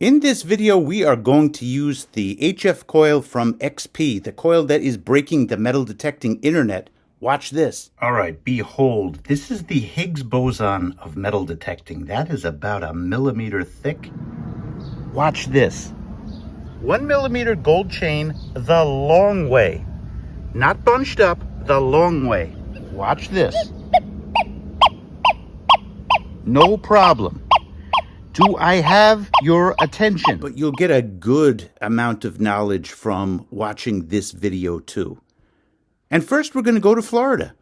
In this video, we are going to use the HF coil from XP, the coil that is breaking the metal detecting internet. Watch this. All right, behold, this is the Higgs boson of metal detecting. That is about 1 millimeter thick. Watch this. 1 millimeter gold chain the long way. Not bunched up, the long way. Watch this. No problem. Do I have your attention? But you'll get a good amount of knowledge from watching this video too. And first we're going to go to Florida.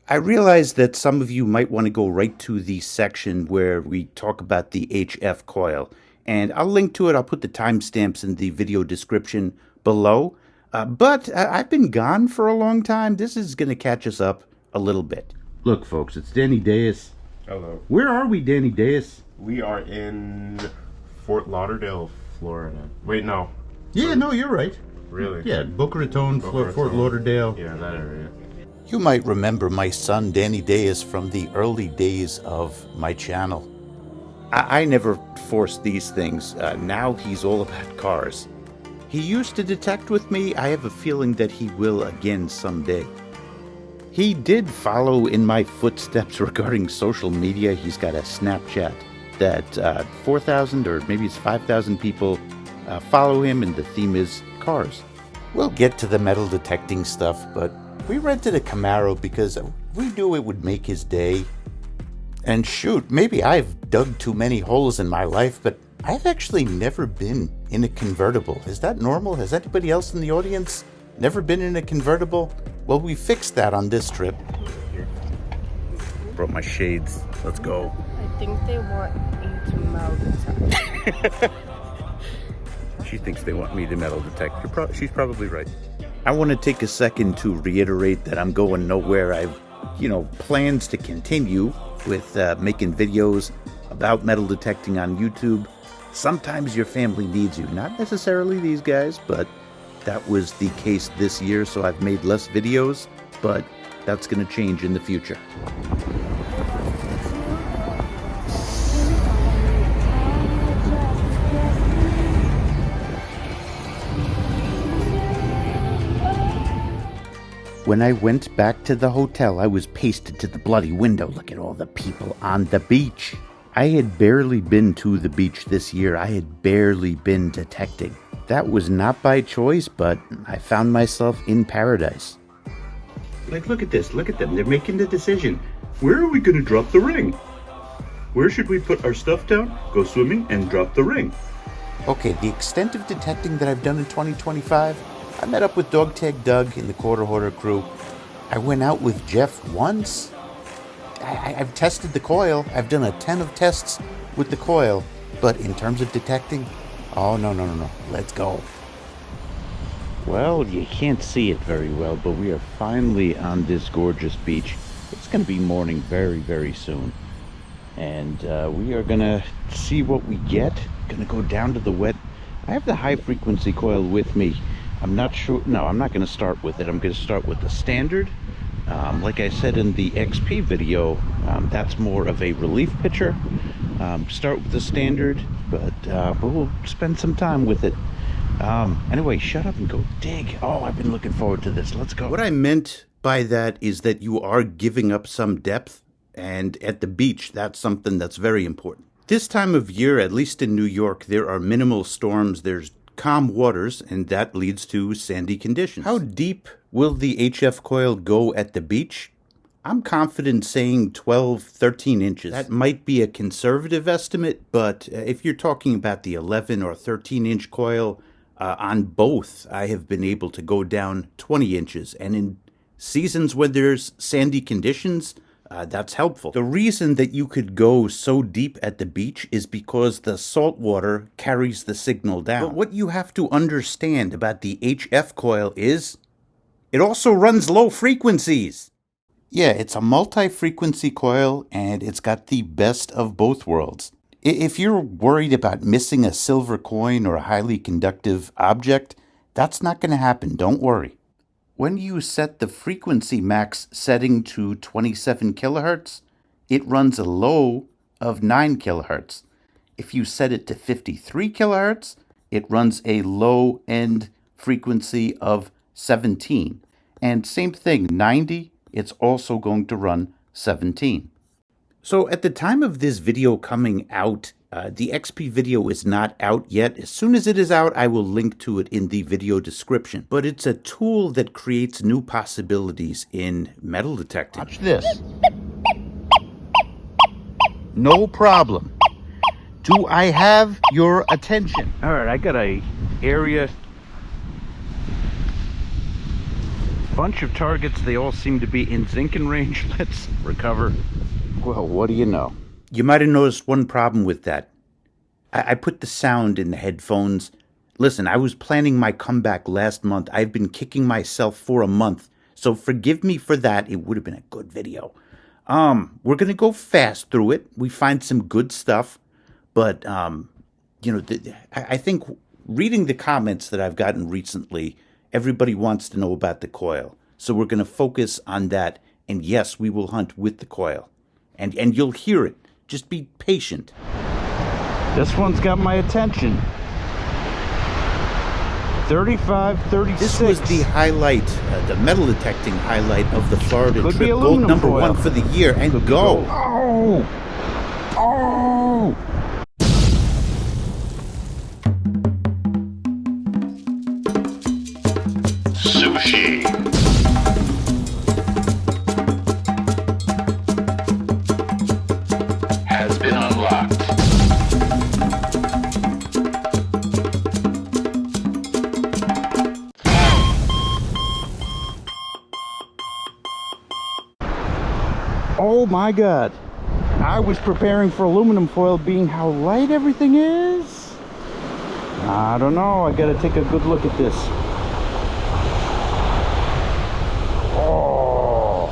I realize that some of you might want to go right to the section where we talk about the HF coil. And I'll link to it. I'll put the timestamps in the video description below. But I've been gone for a long time. This is going to catch us up a little bit. Look, folks, it's Danny Deus. Hello. Where are we, Danny Deus? We are in Fort Lauderdale, Florida. Wait, no. Yeah, no, you're right. Really? Yeah, Boca Raton, Fort Lauderdale. Yeah, that area. You might remember my son, Danny Deus, from the early days of my channel. I never forced these things. Now he's all about cars. He used to detect with me. I have a feeling that he will again someday. He did follow in my footsteps regarding social media. He's got a Snapchat that 4,000 or maybe it's 5,000 people follow him, and the theme is cars. We'll get to the metal detecting stuff, but we rented a Camaro because we knew it would make his day. And shoot, maybe I've dug too many holes in my life, but I've actually never been in a convertible. Is that normal? Has anybody else in the audience never been in a convertible? Well, we fixed that on this trip. Brought my shades. Let's go. I think they want you to metal detect. She thinks they want me to metal detect. She's probably right. I want to take a second to reiterate that I'm going nowhere. I've, plans to continue with making videos about metal detecting on YouTube. Sometimes your family needs you. Not necessarily these guys, but that was the case this year, so I've made less videos, but that's going to change in the future. When I went back to the hotel, I was pasted to the bloody window. Look at all the people on the beach. I had barely been to the beach this year. I had barely been detecting. That was not by choice, but I found myself in paradise. Like, look at this. Look at them. They're making the decision. Where are we going to drop the ring? Where should we put our stuff down, go swimming, and drop the ring? Okay, the extent of detecting that I've done in 2025, I met up with Dog Tag Doug in the Quarter Hoarder crew. I went out with Jeff once. I've tested the coil. I've done a 10 of tests with the coil. But in terms of detecting, oh, no. Let's go. Well, you can't see it very well, but we are finally on this gorgeous beach. It's going to be morning very, very soon. And we are going to see what we get. Going to go down to the wet. I have the high frequency coil with me. I'm not sure. No, I'm not going to start with it. I'm going to start with the standard. Like I said in the XP video, that's more of a relief pitcher. Start with the standard, but we'll spend some time with it. Anyway, shut up and go dig. Oh, I've been looking forward to this. Let's go. What I meant by that is that you are giving up some depth, and at the beach, that's something that's very important. This time of year, at least in New York, there are minimal storms. There's calm waters, and that leads to sandy conditions. How deep will the HF coil go at the beach? I'm confident saying 12, 13 inches. That might be a conservative estimate, but if you're talking about the 11 or 13 inch coil, on both, I have been able to go down 20 inches. And in seasons when there's sandy conditions, that's helpful. The reason that you could go so deep at the beach is because the salt water carries the signal down. But what you have to understand about the HF coil is it also runs low frequencies. Yeah, it's a multi-frequency coil, and it's got the best of both worlds. If you're worried about missing a silver coin or a highly conductive object, that's not going to happen. Don't worry. When you set the frequency max setting to 27 kilohertz, it runs a low of 9 kilohertz. If you set it to 53 kilohertz, it runs a low end frequency of 17. And same thing, 90, it's also going to run 17. So at the time of this video coming out, the XP video is not out yet. As soon as it is out, I will link to it in the video description. But it's a tool that creates new possibilities in metal detecting. Watch this. No problem. Do I have your attention? All right, I got a area. Bunch of targets. They all seem to be in zinking range. Let's recover. Well, what do you know? You might have noticed one problem with that. I put the sound in the headphones. Listen, I was planning my comeback last month. I've been kicking myself for a month. So forgive me for that. It would have been a good video. We're going to go fast through it. We find some good stuff. But, I think reading the comments that I've gotten recently, everybody wants to know about the coil. So we're going to focus on that. And yes, we will hunt with the coil. And you'll hear it. Just be patient. This one's got my attention. 35, 36. This was the highlight, the metal detecting highlight of the Florida Could trip. be Gold aluminum number foil. 1 for the year. And Could be go. gold. Oh! Sushi. Has been unlocked. Oh my God. I was preparing for aluminum foil, being how light everything is. I don't know. I gotta take a good look at this. Oh.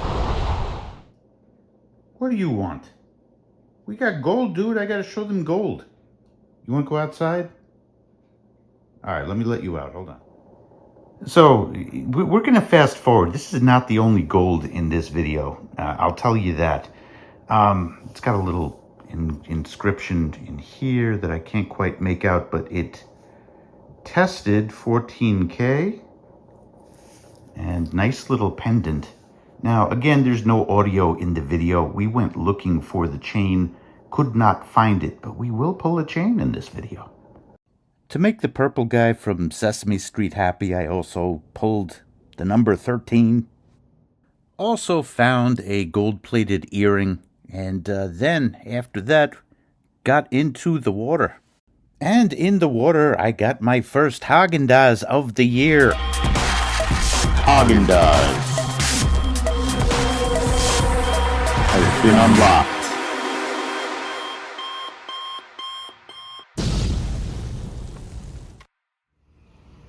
What do you want? We got gold, dude. I got to show them gold. You want to go outside? All right, let me let you out. Hold on. So we're going to fast forward. This is not the only gold in this video. I'll tell you that. It's got a little inscription in here that I can't quite make out, but it tested 14K and nice little pendant. Now, again, there's no audio in the video. We went looking for the chain, could not find it, but we will pull a chain in this video. To make the purple guy from Sesame Street happy, I also pulled the number 13. Also found a gold-plated earring, and then, after that, got into the water. And in the water, I got my first Haagen-Dazs of the year. Haagen-Dazs has been unlocked.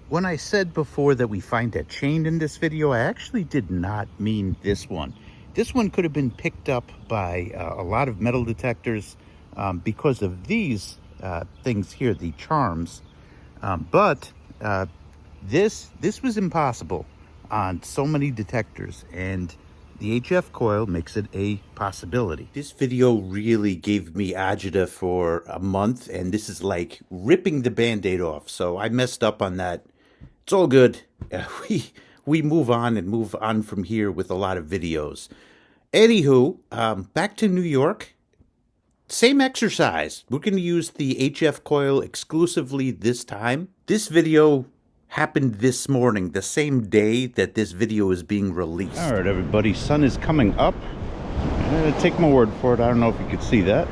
When I said before that we find a chain in this video, I actually did not mean this one. This one could have been picked up by a lot of metal detectors because of these things here, the charms. But this was impossible on so many detectors, and the HF coil makes it a possibility. This video really gave me agita for a month, and this is like ripping the band-aid off. So I messed up on that. It's all good. We move on from here with a lot of videos. Anywho, back to New York. Same exercise. We're going to use the HF coil exclusively this time. This video happened this morning, the same day that this video is being released. All right, everybody, sun is coming up. Take my word for it. I don't know if you could see that.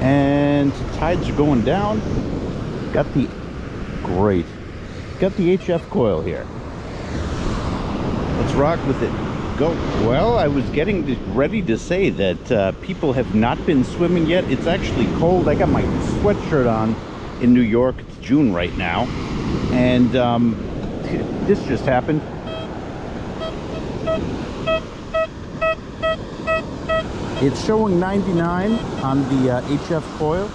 And tides are going down. Got the HF coil here. Let's rock with it. Go. Well, I was getting ready to say that people have not been swimming yet. It's actually cold. I got my sweatshirt on in New York. It's June right now. And this just happened. It's showing 99 on the HF coil.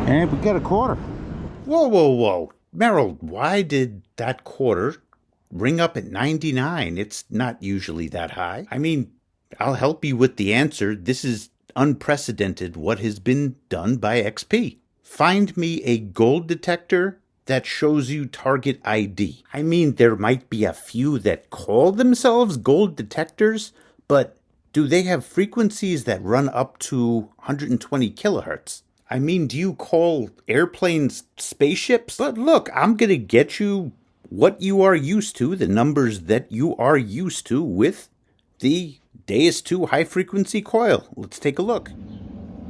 And we got a quarter. Whoa. Merrill, why did that quarter ring up at 99. It's not usually that high. I mean, I'll help you with the answer. This is unprecedented what has been done by XP. Find me a gold detector that shows you target ID. I mean, there might be a few that call themselves gold detectors, but do they have frequencies that run up to 120 kilohertz? I mean, do you call airplanes spaceships? But look, I'm going to get you what you are used to, the numbers that you are used to with the Deus 2 high frequency coil. Let's take a look.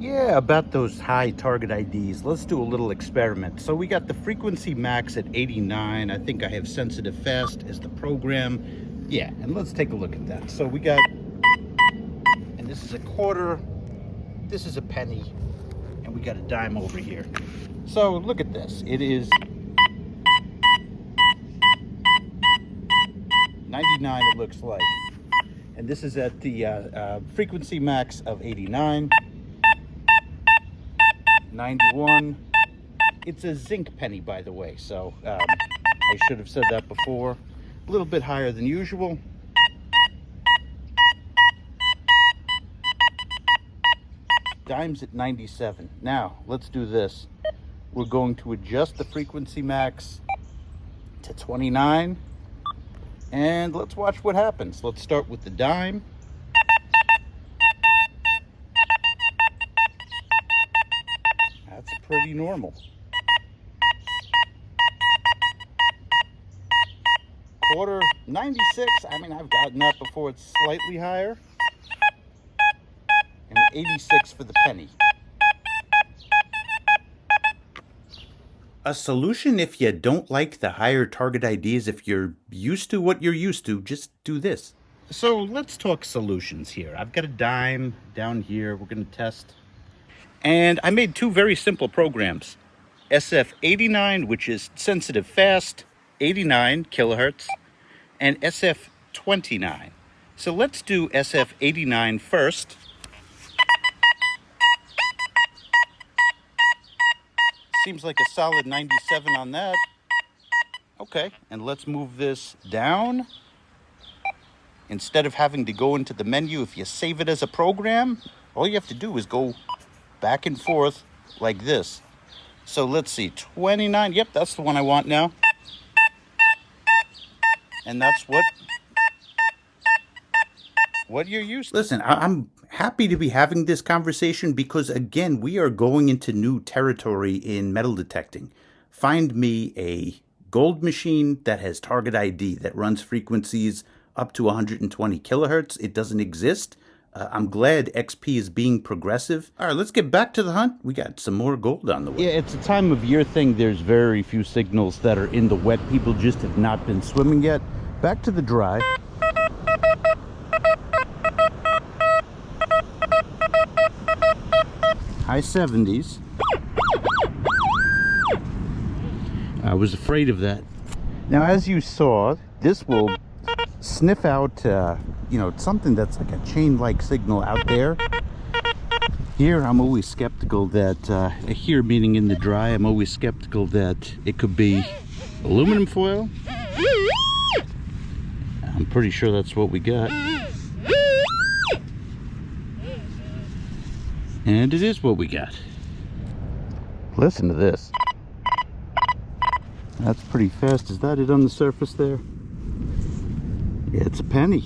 Yeah, about those high target IDs, let's do a little experiment. So we got the frequency max at 89. I think I have sensitive fast as the program. Yeah, and let's take a look at that. So we got, and this is a quarter, this is a penny, and we got a dime over here. So look at this. It is 99, it looks like. And this is at the frequency max of 89. 91. It's a zinc penny, by the way, so I should have said that before. A little bit higher than usual. Dimes at 97. Now, let's do this. We're going to adjust the frequency max to 29, and let's watch what happens. Let's start with the dime. That's pretty normal. Quarter, 96. I mean, I've gotten that before. It's slightly higher. And 86 for the penny. A solution if you don't like the higher target IDs, if you're used to what you're used to, just do this. So let's talk solutions here. I've got a dime down here. We're going to test. And I made two very simple programs. SF89, which is sensitive fast, 89 kilohertz, and SF29. So let's do SF89 first. Seems like a solid 97 on that. Okay, and let's move this down. Instead of having to go into the menu, if you save it as a program, all you have to do is go back and forth like this. So let's see, 29. Yep, that's the one I want now. And that's what you're used to. Listen, I'm happy to be having this conversation because, again, we are going into new territory in metal detecting. Find me a gold machine that has target ID that runs frequencies up to 120 kilohertz. It doesn't exist. I'm glad XP is being progressive. All right, let's get back to the hunt. We got some more gold on the way. Yeah, it's a time of year thing. There's very few signals that are in the wet. People just have not been swimming yet. Back to the dry. High 70s. I was afraid of that. Now, as you saw, this will sniff out, you know, something that's like a chain-like signal out there. Here, I'm always skeptical that, here meaning in the dry, I'm always skeptical that it could be aluminum foil. I'm pretty sure that's what we got. And it is what we got. Listen to this. That's pretty fast. Is that it on the surface there? Yeah, it's a penny.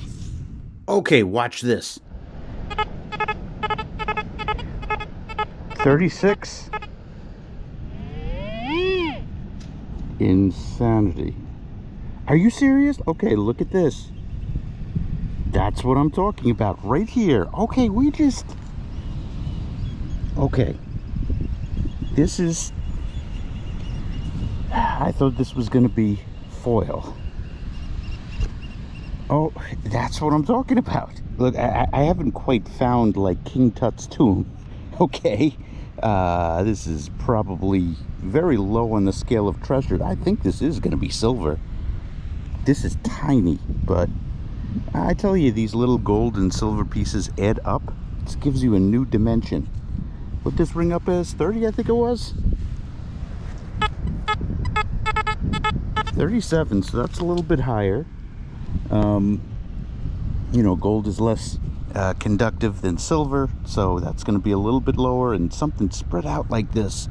Okay, watch this. 36. Insanity. Are you serious? Okay, look at this. That's what I'm talking about right here. Okay, okay. This is... I thought this was going to be foil. Oh, that's what I'm talking about. Look, I haven't quite found, like, King Tut's tomb. Okay. This is probably very low on the scale of treasure. I think this is going to be silver. This is tiny, but I tell you, these little gold and silver pieces add up. This gives you a new dimension. What this ring up as? 30, I think it was. 37, so that's a little bit higher. You know, gold is less conductive than silver, so that's going to be a little bit lower, and something spread out like this,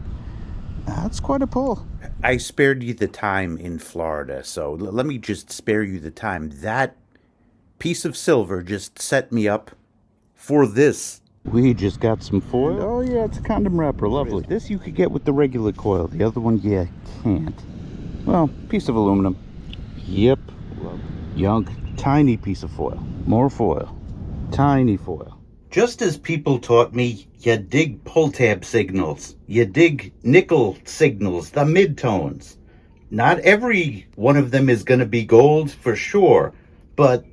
that's quite a pull. I spared you the time in Florida, so let me just spare you the time. That piece of silver just set me up for this. We just got some foil. Oh yeah, it's a condom wrapper, lovely. This you could get with the regular coil. The other one, yeah, can't. Well, piece of aluminum. Yep. Young, tiny piece of foil. More foil. Tiny foil. Just as people taught me, you dig pull tab signals, you dig nickel signals, the midtones. Not every one of them is going to be gold for sure, but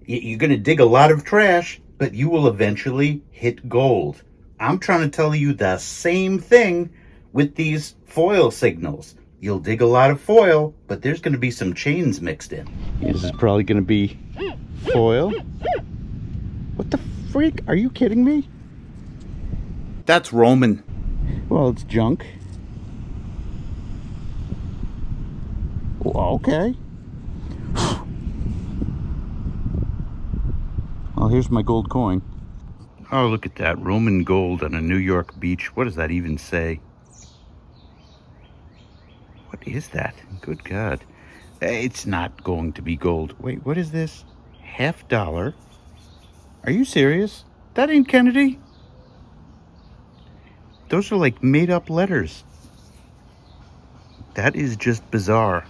you're going to dig a lot of trash, but you will eventually hit gold. I'm trying to tell you the same thing with these foil signals. You'll dig a lot of foil, but there's going to be some chains mixed in. This is probably going to be foil. What the freak? Are you kidding me? That's Roman. Well, it's junk. Well, okay. Well, here's my gold coin. Oh, look at that. Roman gold on a New York beach. What does that even say? What is that? Good God. It's not going to be gold. Wait, what is this? $50? Are you serious? That ain't Kennedy. Those are like made-up letters. That is just bizarre.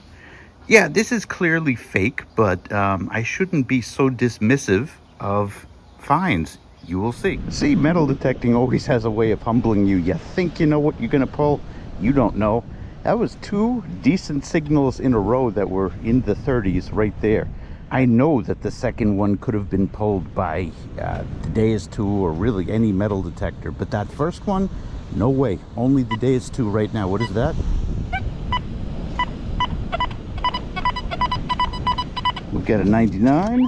Yeah, this is clearly fake, but I shouldn't be so dismissive of finds. You will see. See, metal detecting always has a way of humbling you. You think you know what you're going to pull. You don't know. That was 2 decent signals in a row that were in the 30s right there. I know that the second one could have been pulled by the Deus 2 or really any metal detector, but that first one, no way. Only the Deus 2 right now. What is that? We got a 99.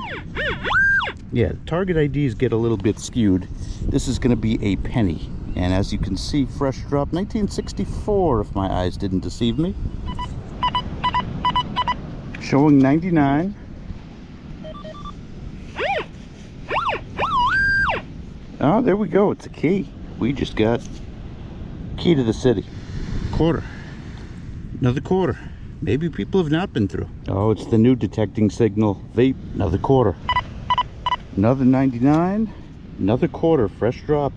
Yeah, target IDs get a little bit skewed. This is going to be a penny. And as you can see, fresh drop, 1964, if my eyes didn't deceive me. Showing 99. Oh, there we go. It's a key. We just got key to the city. Quarter. Another quarter. Maybe people have not been through. Oh, it's the new detecting signal. Vape. Another quarter. Another 99. Another quarter. Fresh drop.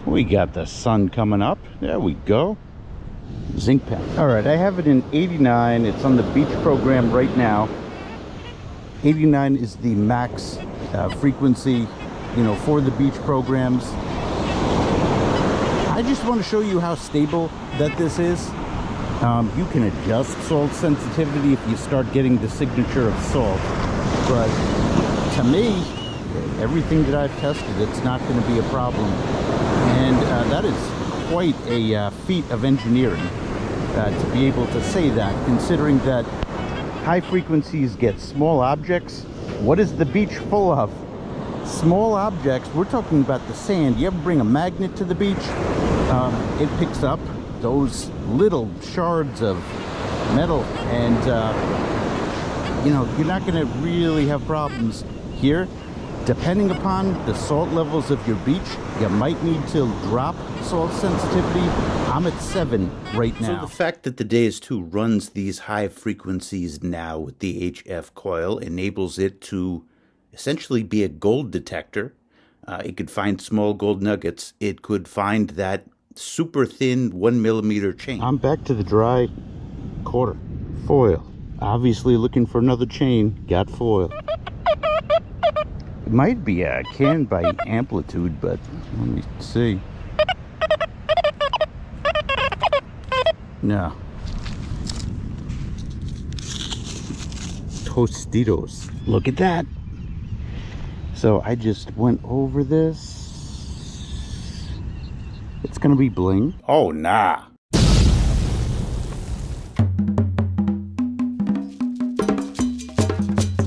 We got the sun coming up. There we go. Zinc pen. All right, I have it in 89. It's on the beach program right now. 89 is the max frequency, you know, for the beach programs. I just want to show you how stable that this is. You can adjust salt sensitivity if you start getting the signature of salt. But to me, everything that I've tested, it's not going to be a problem. And that is quite a feat of engineering to be able to say that, considering that high frequencies get small objects. What is the beach full of? Small objects. We're talking about the sand. You ever bring a magnet to the beach? It picks up those little shards of metal, and you know, you're not going to really have problems here. Depending upon the salt levels of your beach, you might need to drop salt sensitivity. I'm at 7 right now. So the fact that the Deus 2 runs these high frequencies now with the HF coil enables it to essentially be a gold detector. It could find small gold nuggets. It could find that super thin 1 millimeter chain. I'm back to the dry quarter. Foil. Obviously looking for another chain. Got foil. It might be a can by amplitude, but let me see. No. Tostitos. Look at that. So I just went over this. It's gonna be bling. Oh, nah.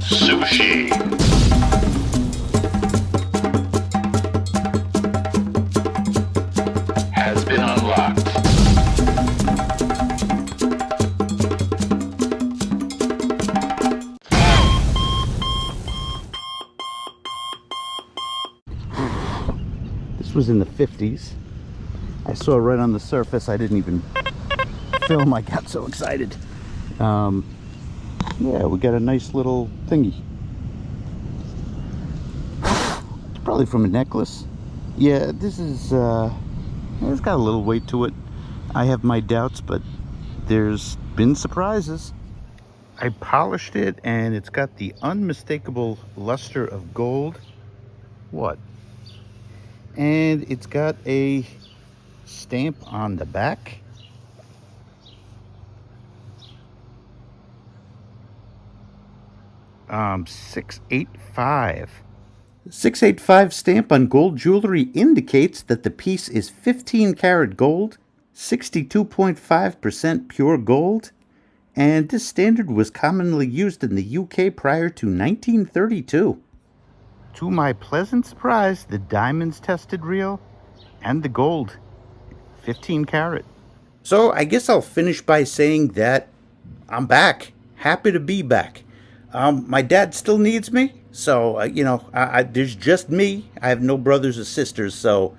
Sushi. Has been unlocked. was in the 50s. I saw it right on the surface. I didn't even film. I got so excited. Yeah, we got a nice little thingy. It's probably from a necklace. Yeah, this is, it's got a little weight to it. I have my doubts, but there's been surprises. I polished it and it's got the unmistakable luster of gold. What? And it's got a stamp on the back. .685. 685 stamp on gold jewelry indicates that the piece is 15 karat gold, 62.5% pure gold, and this standard was commonly used in the UK prior to 1932. To my pleasant surprise, the diamonds tested real, and the gold, 15 karat. So I guess I'll finish by saying that I'm back. Happy to be back. My dad still needs me, so, there's just me. I have no brothers or sisters, so,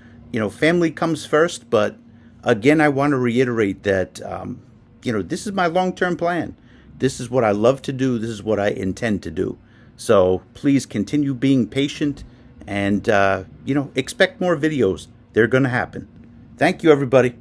family comes first. But again, I want to reiterate that, this is my long-term plan. This is what I love to do. This is what I intend to do. So please continue being patient and, expect more videos. They're going to happen. Thank you, everybody.